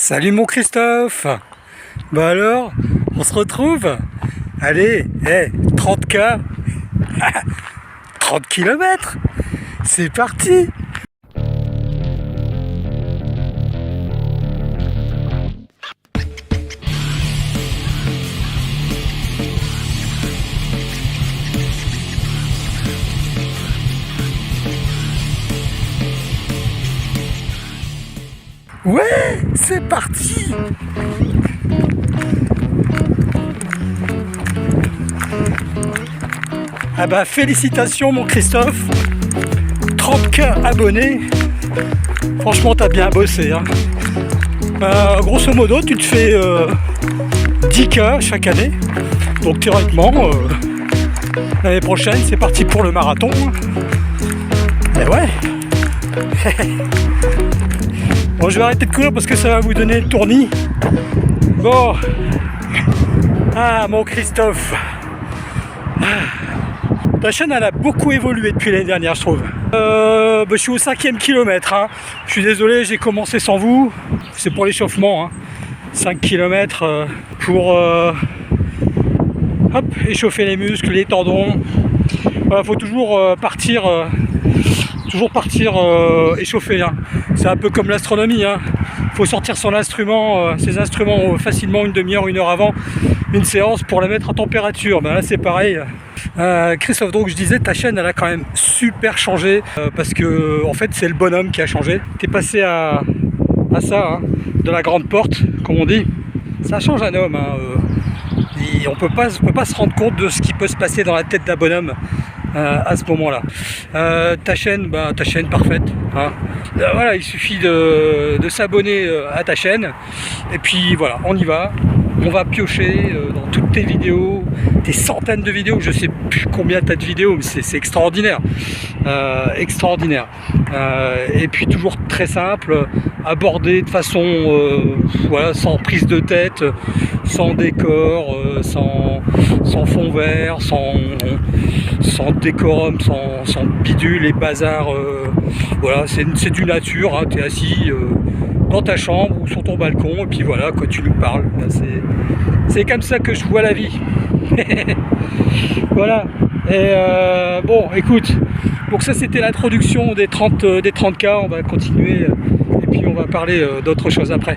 Salut mon Christophe. Bah alors, on se retrouve. Allez, 30K 30 km. C'est parti. Ouais, c'est parti. Ah bah félicitations mon Christophe, 30K abonnés, franchement t'as bien bossé hein. Grosso modo tu te fais 10K chaque année, donc théoriquement l'année prochaine c'est parti pour le marathon. Et ouais. Bon, je vais arrêter de courir parce que ça va vous donner le tournis. Bon. Ah, mon Christophe. Ta chaîne, elle a beaucoup évolué depuis l'année dernière, je trouve. Je suis au 5e kilomètre. Hein. Je suis désolé, j'ai commencé sans vous. C'est pour l'échauffement. Hein. 5 km pour échauffer les muscles, les tendons. Voilà, faut toujours partir échauffé. Hein. C'est un peu comme l'astronomie. Hein. Faut sortir son instrument, ses instruments facilement une demi-heure, 1 heure avant une séance pour la mettre en température. Ben là c'est pareil. Christophe, donc je disais, ta chaîne elle a quand même super changé parce que en fait c'est le bonhomme qui a changé. T'es passé à ça, hein, de la grande porte, comme on dit. Ça change un homme. Hein, et on peut pas se rendre compte de ce qui peut se passer dans la tête d'un bonhomme. À ce moment-là. Ta chaîne parfaite. Hein. Voilà, il suffit de s'abonner à ta chaîne. Et puis voilà, on y va. On va piocher dans toutes tes vidéos, tes centaines de vidéos. Je sais plus combien tu as de vidéos, mais c'est extraordinaire. Extraordinaire. Et puis toujours très simple, abordé de façon voilà, sans prise de tête, sans décor, sans fond vert, sans décorum, sans bidule et bazar. Voilà, c'est du nature, hein, tu es assis dans ta chambre ou sur ton balcon et puis voilà, quand tu nous parles, c'est comme ça que je vois la vie. Voilà. Et bon, écoute, donc ça c'était l'introduction des 30K, on va continuer et puis on va parler d'autres choses après.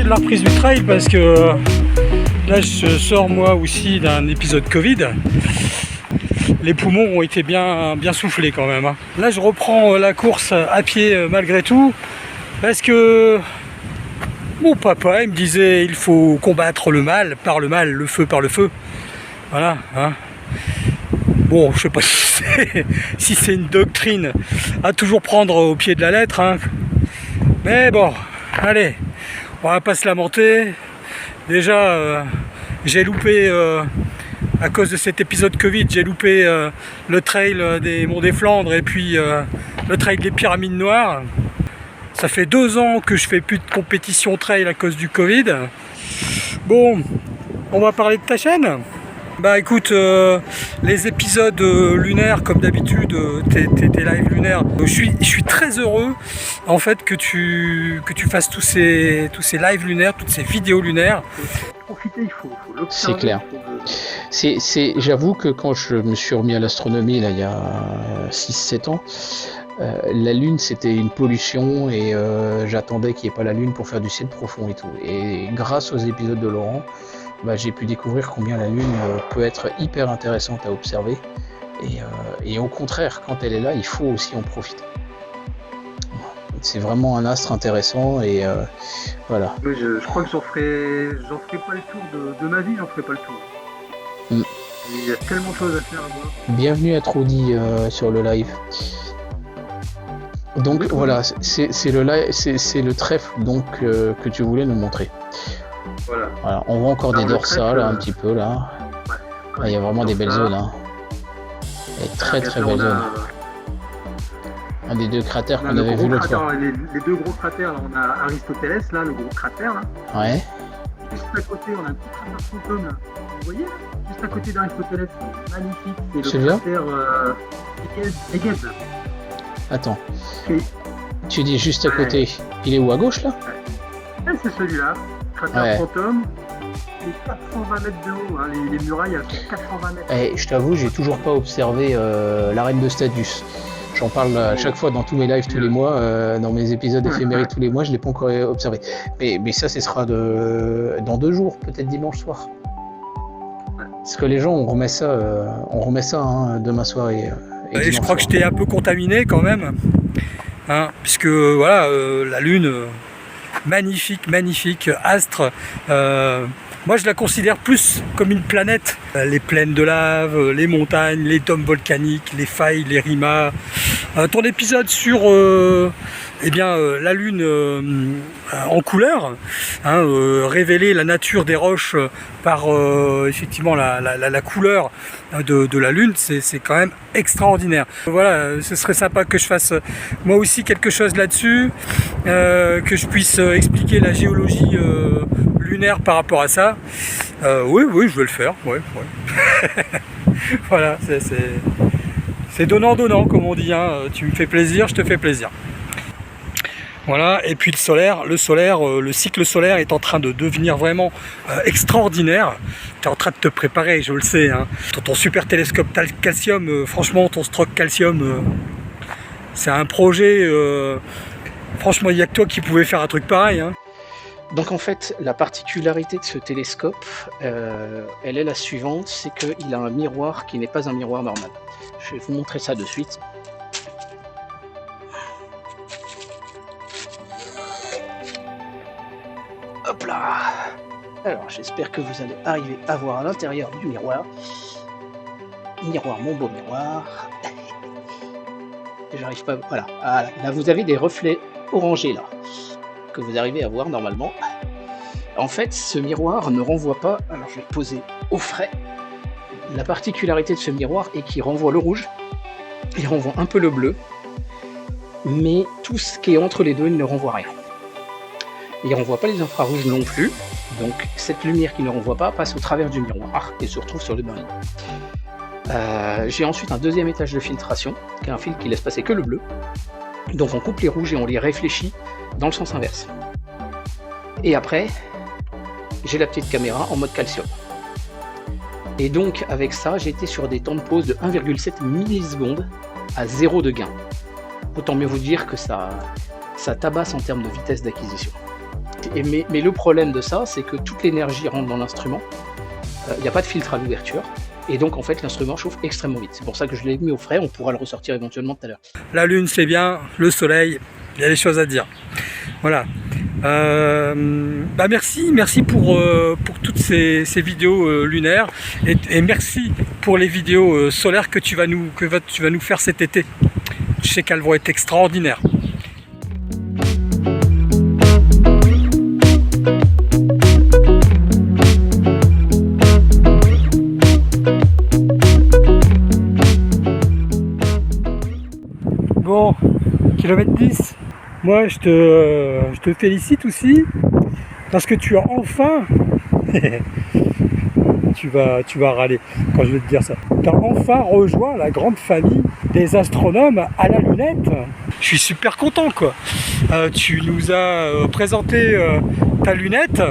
La reprise du trail parce que là je sors moi aussi d'un épisode Covid. Les poumons ont été bien soufflés quand même. Hein. Là je reprends la course à pied malgré tout parce que mon papa il me disait il faut combattre le mal par le mal, le feu par le feu. Voilà. Hein. Bon, je sais pas si c'est une doctrine à toujours prendre au pied de la lettre. Hein. Mais bon, allez. On va pas se lamenter. Déjà, j'ai loupé, à cause de cet épisode Covid, j'ai loupé le trail des Monts des Flandres et puis le trail des Pyramides Noires. Ça fait 2 ans que je fais plus de compétition trail à cause du Covid. Bon, on va parler de ta chaîne. Bah écoute, les épisodes lunaires comme d'habitude, tes lives lunaires, je suis très heureux en fait que tu fasses tous ces lives lunaires, toutes ces vidéos lunaires. Profiter, il faut l'observer. C'est clair. J'avoue que quand je me suis remis à l'astronomie là, il y a 6-7 ans, la Lune c'était une pollution et j'attendais qu'il n'y ait pas la Lune pour faire du ciel profond et tout. Et grâce aux épisodes de Laurent, j'ai pu découvrir combien la Lune peut être hyper intéressante à observer et au contraire, quand elle est là, il faut aussi en profiter. C'est vraiment un astre intéressant et voilà. Oui, je crois que j'en ferai pas le tour de ma vie, j'en ferai pas le tour. Il y a tellement de choses à faire à voir. Bienvenue à Troudy sur le live. Donc voilà, c'est le trèfle donc que tu voulais nous montrer. Voilà. Voilà, on voit encore Alors, des le dorsales trèfle, un petit peu là. Ouais. Ah, il y a vraiment des belles zones. Hein. Des très très belles zones. Un des deux cratères qu'on avait vu l'autre fois. Les deux gros cratères, là, on a Aristoteles, là, le gros cratère. Là. Ouais. Juste à côté, on a un petit cratère fantôme. Là. Vous voyez là, juste à côté d'Aristoteles. Magnifique. C'est le cratère Egeb. Attends. Okay. Tu dis juste à côté. Il est où, à gauche là? Ouais, c'est celui-là. Cratère fantôme. C'est 420 mètres de haut. Hein. Les murailles, elles font 420 mètres. Et je t'avoue, j'ai toujours pas observé l'arène de Stadius. J'en parle à chaque fois dans tous mes lives tous les mois, dans mes épisodes éphémériques tous les mois, je ne l'ai pas encore observé. Mais ça, ce sera dans 2 jours, peut-être dimanche soir. Parce que les gens, on remet ça hein, demain soir et je crois que je t'ai un peu contaminé quand même, hein, puisque voilà, la Lune, magnifique astre. Moi, je la considère plus comme une planète. Les plaines de lave, les montagnes, les dômes volcaniques, les failles, les rimas. Ton épisode sur la Lune en couleur, hein, révéler la nature des roches par effectivement la couleur de la Lune, c'est quand même extraordinaire. Voilà, ce serait sympa que je fasse moi aussi quelque chose là-dessus, que je puisse expliquer la géologie lunaire par rapport à ça. Oui, je vais le faire. Ouais. Voilà, c'est donnant-donnant, comme on dit. Hein. Tu me fais plaisir, je te fais plaisir. Voilà, et puis le cycle solaire est en train de devenir vraiment extraordinaire. Tu es en train de te préparer, je le sais. Hein. Ton super télescope calcium, franchement, ton stroke calcium, c'est un projet. Franchement, il n'y a que toi qui pouvais faire un truc pareil. Hein. Donc en fait, la particularité de ce télescope, elle est la suivante, c'est qu'il a un miroir qui n'est pas un miroir normal. Je vais vous montrer ça de suite. Hop là. Alors j'espère que vous allez arriver à voir à l'intérieur du miroir. Miroir, mon beau miroir. J'arrive pas... Voilà. Là vous avez des reflets orangés là. Que vous arrivez à voir normalement. En fait, ce miroir ne renvoie pas... Alors je vais poser au frais. La particularité de ce miroir est qu'il renvoie le rouge. Il renvoie un peu le bleu. Mais tout ce qui est entre les deux, il ne renvoie rien. Il ne renvoie pas les infrarouges non plus, donc cette lumière qui ne renvoie pas passe au travers du miroir et se retrouve sur le bain. J'ai ensuite un deuxième étage de filtration, qui est un filtre qui laisse passer que le bleu. Donc on coupe les rouges et on les réfléchit dans le sens inverse. Et après, j'ai la petite caméra en mode calcium. Et donc avec ça, j'étais sur des temps de pause de 1,7 millisecondes à 0 de gain. Autant mieux vous dire que ça tabasse en termes de vitesse d'acquisition. Mais le problème de ça, c'est que toute l'énergie rentre dans l'instrument, il n'y a pas de filtre à l'ouverture, et donc en fait l'instrument chauffe extrêmement vite. C'est pour ça que je l'ai mis au frais, on pourra le ressortir éventuellement tout à l'heure. La Lune c'est bien, le Soleil, il y a des choses à dire. Voilà. Merci pour toutes ces vidéos lunaires, et merci pour les vidéos solaires que tu vas nous faire cet été. Je sais qu'elles vont être extraordinaires. Bon, kilomètre 10, moi je te félicite aussi parce que tu as enfin tu vas râler quand je vais te dire ça. Tu as enfin rejoint la grande famille des astronomes à la lunette. Je suis super content quoi. Tu nous as présenté ta lunette.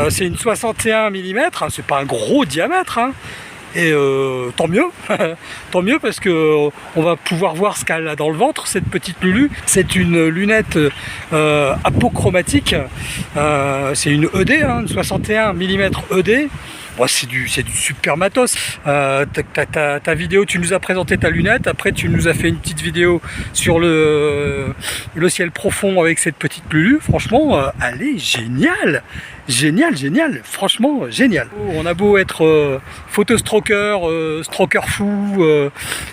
C'est une 61 mm, hein, c'est pas un gros diamètre. Hein. Et tant mieux, tant mieux parce que on va pouvoir voir ce qu'elle a dans le ventre, cette petite Lulu. C'est une lunette apochromatique, c'est une ED, hein, une 61 mm ED. Bon, c'est du super matos. Ta vidéo, tu nous as présenté ta lunette, après tu nous as fait une petite vidéo sur le ciel profond avec cette petite Lulu. Franchement, elle est géniale. Génial, franchement génial. On a beau être photostroker, stroker fou,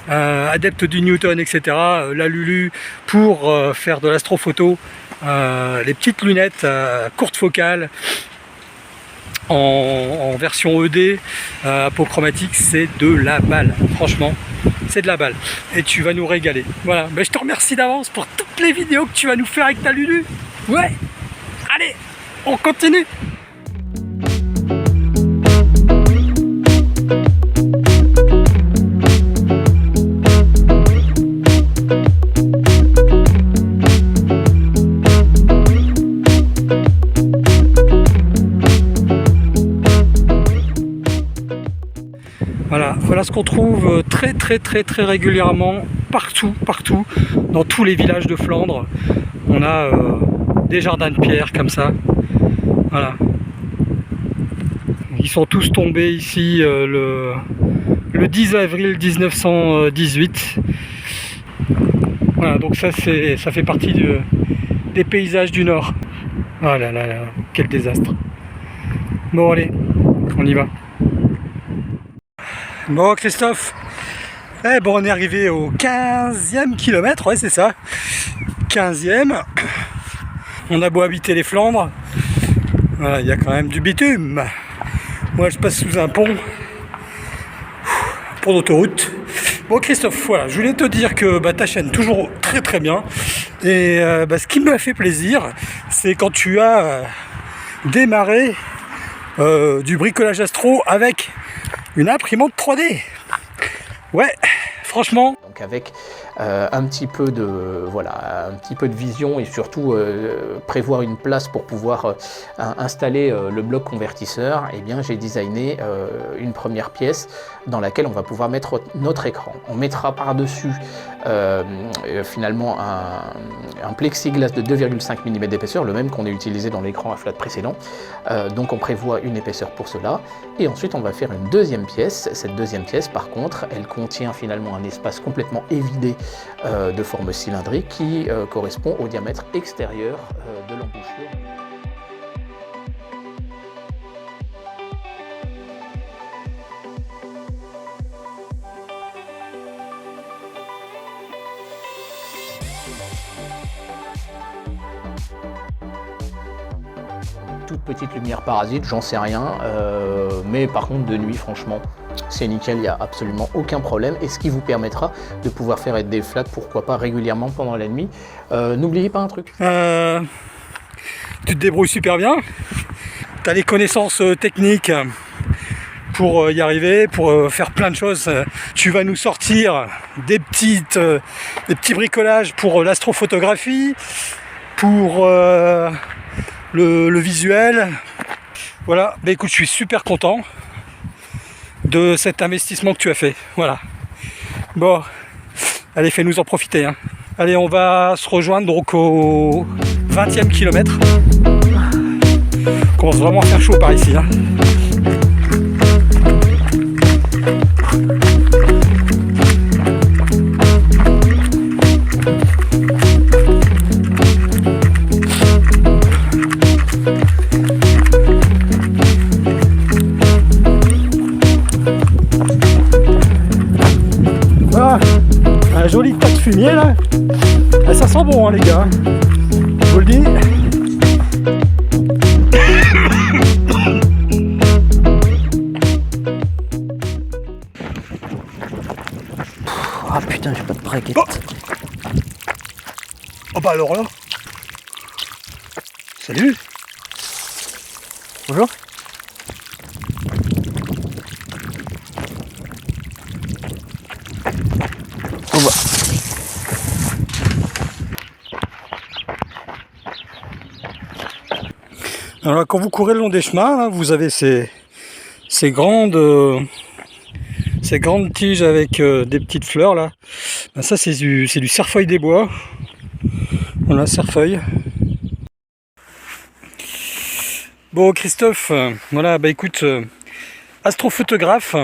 adepte du Newton, etc. La Lulu pour faire de l'astrophoto, les petites lunettes courte focale en version ED apochromatique, c'est de la balle. Franchement, c'est de la balle. Et tu vas nous régaler. Voilà, ben, je te remercie d'avance pour toutes les vidéos que tu vas nous faire avec ta Lulu. Ouais, allez, on continue. Voilà ce qu'on trouve très régulièrement partout, dans tous les villages de Flandre. On a des jardins de pierre comme ça. Voilà. Ils sont tous tombés ici le 10 avril 1918. Voilà, donc ça fait partie des paysages du Nord. Oh là là là, quel désastre. Bon allez, on y va. Bon Christophe, bon on est arrivé au 15e kilomètre, ouais c'est ça, 15e, on a beau habiter les Flandres, voilà, il y a quand même du bitume. Moi je passe sous un pont d'autoroute. Bon Christophe, voilà, je voulais te dire que ta chaîne toujours très bien, et ce qui m'a fait plaisir, c'est quand tu as démarré du bricolage astro avec une imprimante 3D. Ouais, franchement. Donc avec un petit peu de vision et surtout prévoir une place pour pouvoir installer le bloc convertisseur, eh bien j'ai designé une première pièce dans laquelle on va pouvoir mettre notre écran. On mettra par-dessus finalement un plexiglas de 2,5 mm d'épaisseur, le même qu'on a utilisé dans l'écran à flat précédent. Donc on prévoit une épaisseur pour cela. Et ensuite on va faire une deuxième pièce. Cette deuxième pièce par contre, elle contient finalement un espace complètement évidé de forme cylindrique qui correspond au diamètre extérieur de l'embouchure. Toute petite lumière parasite, j'en sais rien, mais par contre de nuit franchement c'est nickel, il n'y a absolument aucun problème, et ce qui vous permettra de pouvoir faire des flats, pourquoi pas régulièrement pendant la nuit. N'oubliez pas un truc. Tu te débrouilles super bien, tu as les connaissances techniques pour y arriver, pour faire plein de choses. Tu vas nous sortir des petits bricolages pour l'astrophotographie, pour le visuel. Voilà, écoute, je suis super content de cet investissement que tu as fait. Voilà. Bon, allez, fais-nous en profiter. Hein. Allez, on va se rejoindre donc au 20e kilomètre. On commence vraiment à faire chaud par ici. Hein. Un joli tas de fumier là. Ah, ça sent bon hein, les gars. Je vous le dis. Ah putain, j'ai pas de braquette. Oh bah alors là. Salut. Bonjour. Alors quand vous courez le long des chemins, là, vous avez ces grandes tiges avec des petites fleurs là. Ben, ça c'est du cerfeuil des bois. Voilà, cerfeuil. Bon Christophe, voilà, bah écoute, Astrophotographe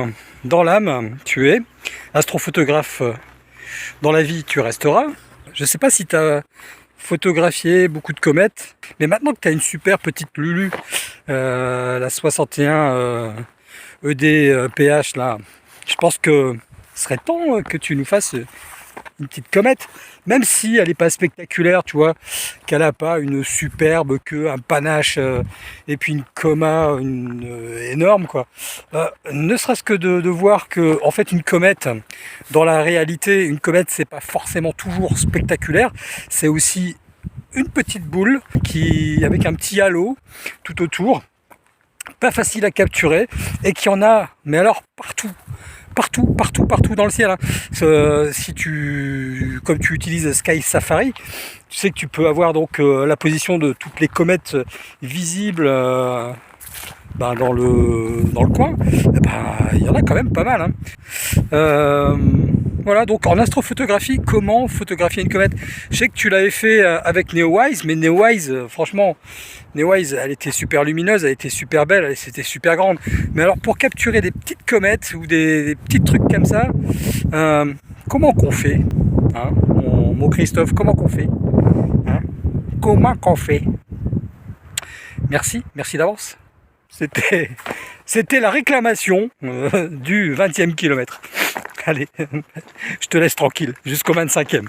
dans l'âme, tu es. Astrophotographe dans la vie, tu resteras. Je ne sais pas si tu as photographié beaucoup de comètes, mais maintenant que tu as une super petite Lulu, la 61 ED PH, là, je pense que ce serait temps que tu nous fasses une petite comète, même si elle n'est pas spectaculaire, tu vois, qu'elle n'a pas une superbe queue, un panache et puis une coma énorme, quoi. Ne serait-ce que de voir que, en fait, une comète, dans la réalité, une comète, c'est pas forcément toujours spectaculaire, c'est aussi une petite boule avec un petit halo tout autour, pas facile à capturer et qui en a, mais alors partout dans le ciel. Si comme tu utilises Sky Safari, tu sais que tu peux avoir donc la position de toutes les comètes visibles dans le coin. Il y en a quand même pas mal. Voilà, donc en astrophotographie, comment photographier une comète? Je sais que tu l'avais fait avec Neowise, mais Neowise, franchement, Neowise, elle était super lumineuse, elle était super belle, c'était super grande. Mais alors pour capturer des petites comètes ou des petits trucs comme ça, comment qu'on fait, hein, mon Christophe, comment qu'on fait, hein, comment qu'on fait? Merci d'avance. C'était la réclamation du 20e kilomètre. Allez, je te laisse tranquille jusqu'au 25e.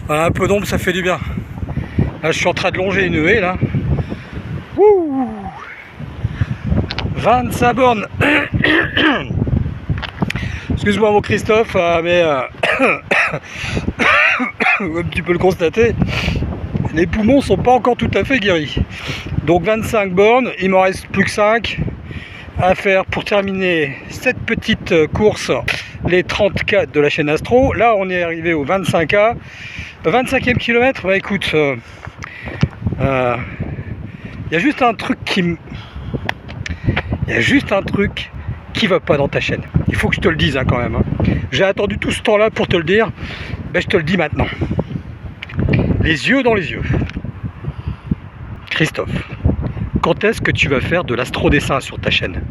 Voilà, un peu d'ombre, ça fait du bien. Là, je suis en train de longer une haie, là. Wouh, 25 bornes. Excuse-moi, mon Christophe, mais comme tu peux le constater, les poumons sont pas encore tout à fait guéris. Donc 25 bornes, il m'en reste plus que 5 à faire pour terminer cette petite course, les 34 de la chaîne Astro. Là, on est arrivé au 25A. 25e kilomètre, bah écoute, il y a juste un truc qui va pas dans ta chaîne. Il faut que je te le dise, hein, quand même. Hein. J'ai attendu tout ce temps-là pour te le dire. Ben, je te le dis maintenant. Les yeux dans les yeux. Christophe, quand est-ce que tu vas faire de l'astrodessin sur ta chaîne?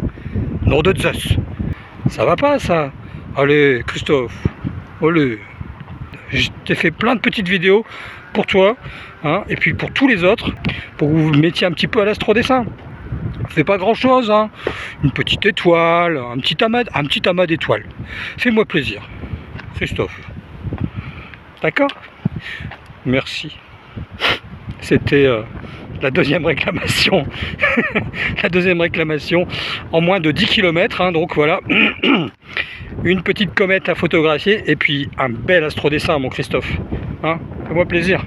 Nom de Zeus. Ça va pas, ça? Allez, Christophe. Allez. Je t'ai fait plein de petites vidéos pour toi, hein, et puis pour tous les autres, pour que vous vous mettiez un petit peu à l'astrodessin. Fais pas grand chose, hein. Une petite étoile, un petit amas d'étoiles. Fais-moi plaisir, Christophe. D'accord? Merci. C'était la deuxième réclamation. La deuxième réclamation en moins de 10 km, hein, donc voilà. Une petite comète à photographier et puis un bel astrodessin, mon Christophe. Hein, fais-moi plaisir.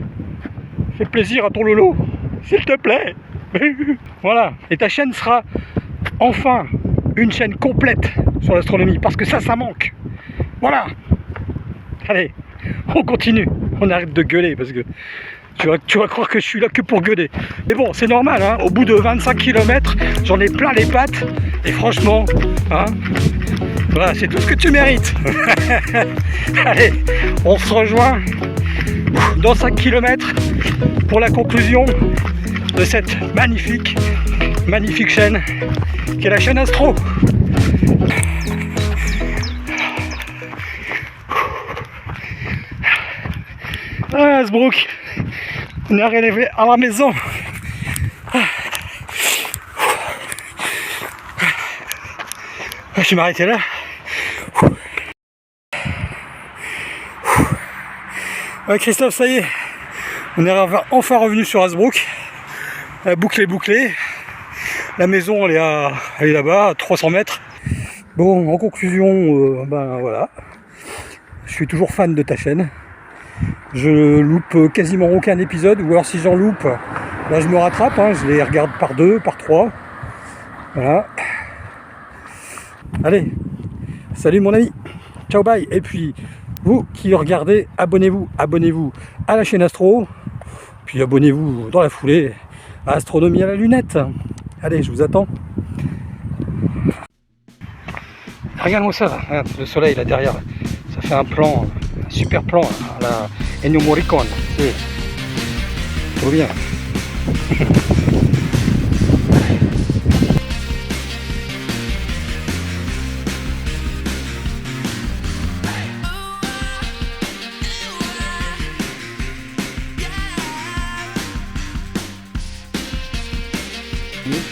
Fais plaisir à ton Lolo, s'il te plaît. Voilà. Et ta chaîne sera enfin une chaîne complète sur l'astronomie, parce que ça manque. Voilà. Allez, on continue. On arrête de gueuler, parce que tu vas croire que je suis là que pour gueuler. Mais bon, c'est normal, hein. Au bout de 25 km, j'en ai plein les pattes. Et franchement, hein, voilà, c'est tout ce que tu mérites. Allez, on se rejoint dans 5 km pour la conclusion de cette magnifique chaîne qui est la chaîne Astro. Ah, Sbrook, on est arrivé à la maison. Je vais m'arrêter là. Ouais, Christophe, ça y est, on est enfin revenu sur Hasbrook. La boucle est bouclée. La maison, elle est là-bas, à 300 mètres. Bon, en conclusion, ben voilà. Je suis toujours fan de ta chaîne. Je loupe quasiment aucun épisode, ou alors si j'en loupe, là je me rattrape, hein, je les regarde par 2, par 3. Voilà. Allez, salut mon ami. Ciao, bye. Et puis, vous qui regardez, abonnez-vous à la chaîne Astro. Puis abonnez-vous dans la foulée à Astronomie à la lunette. Allez, je vous attends. Regarde-moi ça, regarde, le soleil là derrière. Ça fait un plan, un super plan à la Ennio Morricone. C'est trop bien.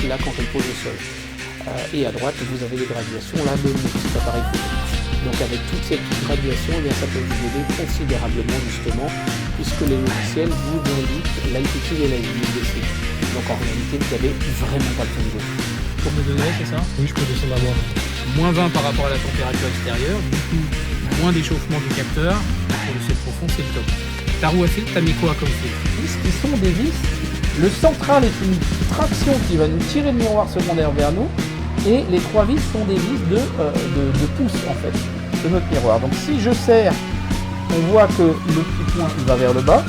Là quand elle pose au sol. Et à droite, vous avez les graduations là de mon petit appareil photo. Donc avec toutes ces petites graduations, eh bien, ça peut vous aider considérablement justement, puisque les logiciels vous indiquent l'altitude et la luminosité des ciels. Donc en réalité, vous n'avez vraiment pas besoin de vous. Pour me donner, c'est ça? Oui, je peux descendre à moins 20 par rapport à la température extérieure, du coup, moins d'échauffement du capteur. Pour le ciel profond, c'est le top. Ta roue à fil, t'as mis quoi comme fil? Qui sont des vis. Le central est une traction qui va nous tirer le miroir secondaire vers nous, et les 3 vis sont des vis de pouce en fait, de notre miroir. Donc si je serre, on voit que le petit point il va vers le bas,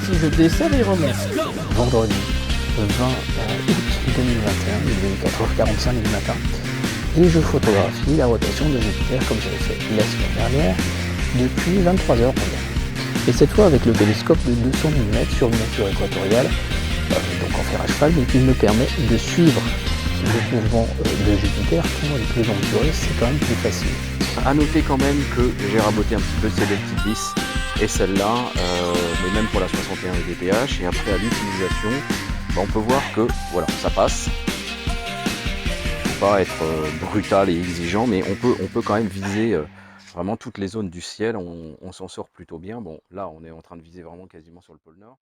si je desserre, il remonte. Vendredi 20 août 2021, il est 4h45 du matin, et je photographie la rotation de Jupiter comme j'avais fait la semaine dernière, depuis 23h environ. Et cette fois avec le télescope de 200 mm sur une nature équatoriale, donc en fer à cheval, mais qui me permet de suivre le mouvement de Jupiter. Quand il est plus enduré, c'est quand même plus facile. A noter quand même que j'ai raboté un petit peu ces deux petites vis et celle-là, mais même pour la 61 EDPH, et après à l'utilisation, on peut voir que voilà, ça passe. Il ne faut pas être brutal et exigeant, mais on peut quand même viser vraiment toutes les zones du ciel, on s'en sort plutôt bien. Bon, là on est en train de viser vraiment quasiment sur le pôle Nord.